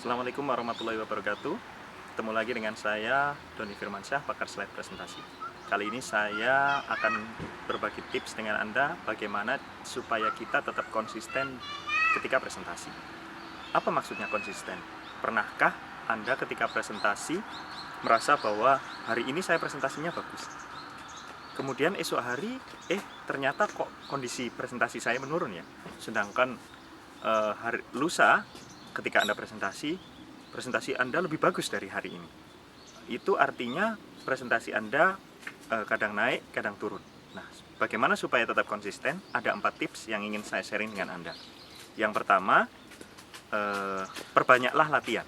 Assalamualaikum warahmatullahi wabarakatuh. Ketemu lagi dengan saya, Doni Firmansyah, pakar slide presentasi. Kali ini saya akan berbagi tips dengan Anda bagaimana supaya kita tetap konsisten ketika presentasi. Apa maksudnya konsisten? Pernahkah Anda ketika presentasi merasa bahwa hari ini saya presentasinya bagus? Kemudian esok hari, ternyata kok kondisi presentasi saya menurun ya. Sedangkan hari lusa ketika Anda presentasi Anda lebih bagus dari hari ini. Itu artinya presentasi Anda kadang naik, kadang turun. Nah, bagaimana supaya tetap konsisten? Ada 4 tips yang ingin saya sharing dengan Anda. Yang pertama, perbanyaklah latihan.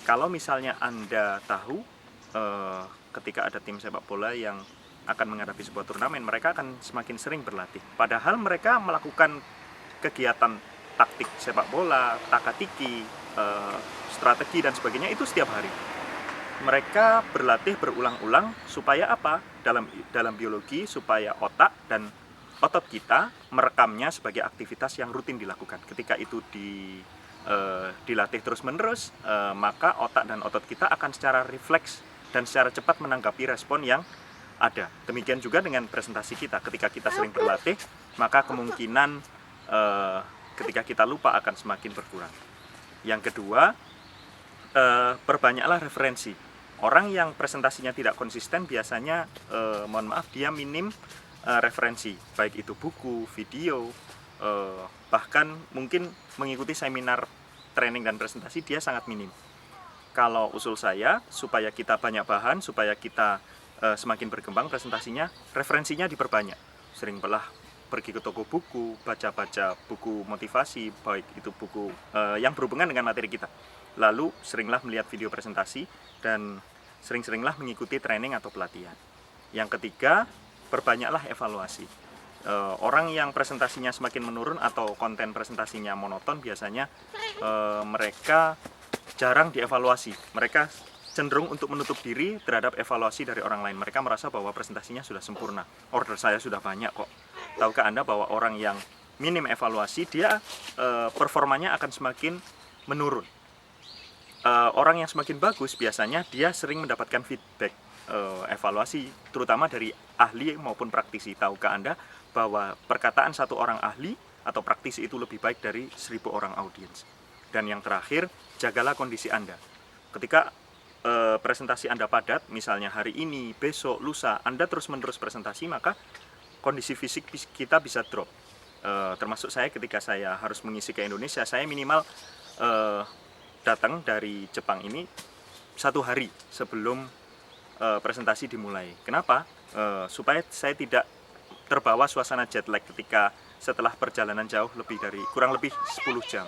Kalau misalnya Anda tahu ketika ada tim sepak bola yang akan menghadapi sebuah turnamen, mereka akan semakin sering berlatih. Padahal mereka melakukan kegiatan taktik sepak bola, taka-tiki, strategi dan sebagainya itu setiap hari. Mereka berlatih berulang-ulang supaya apa? Dalam biologi supaya otak dan otot kita merekamnya sebagai aktivitas yang rutin dilakukan. Ketika itu dilatih terus-menerus, maka otak dan otot kita akan secara refleks dan secara cepat menanggapi respon yang ada. Demikian juga dengan presentasi kita. Ketika kita sering berlatih, maka kemungkinan ketika kita lupa akan semakin berkurang. Yang kedua, perbanyaklah referensi. Orang yang presentasinya tidak konsisten biasanya, mohon maaf, dia minim referensi, baik itu buku, video, bahkan mungkin mengikuti seminar training dan presentasi dia sangat minim. Kalau usul saya, supaya kita banyak bahan, supaya kita semakin berkembang presentasinya, referensinya diperbanyak. Seringlah pergi ke toko buku, baca-baca buku motivasi, baik itu buku yang berhubungan dengan materi kita. Lalu seringlah melihat video presentasi dan sering-seringlah mengikuti training atau pelatihan. Yang ketiga, perbanyaklah evaluasi. Orang yang presentasinya semakin menurun atau konten presentasinya monoton, biasanya mereka jarang dievaluasi. Mereka cenderung untuk menutup diri terhadap evaluasi dari orang lain. Mereka merasa bahwa presentasinya sudah sempurna. Order saya sudah banyak kok. Tahukah Anda bahwa orang yang minim evaluasi, dia performanya akan semakin menurun. Orang yang semakin bagus biasanya dia sering mendapatkan feedback, evaluasi, terutama dari ahli maupun praktisi. Tahukah Anda bahwa perkataan satu orang ahli atau praktisi itu lebih baik dari 1000 orang audiens. Dan yang terakhir, jagalah kondisi Anda. Ketika presentasi Anda padat, misalnya hari ini, besok, lusa, Anda terus-menerus presentasi, maka kondisi fisik kita bisa drop. Termasuk saya ketika saya harus mengisi ke Indonesia, saya minimal datang dari Jepang ini 1 hari sebelum presentasi dimulai. Kenapa? Supaya saya tidak terbawa suasana jet lag ketika setelah perjalanan jauh kurang lebih 10 jam.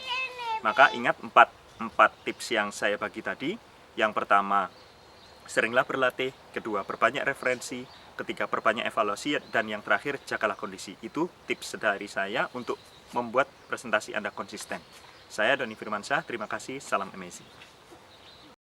Maka ingat 4 tips yang saya bagi tadi. Yang pertama, seringlah berlatih. Kedua, perbanyak referensi. Ketiga, perbanyak evaluasi. Dan yang terakhir, jagalah kondisi. Itu tips dari saya untuk membuat presentasi Anda konsisten. Saya Doni Firmansyah, terima kasih, salam amazing.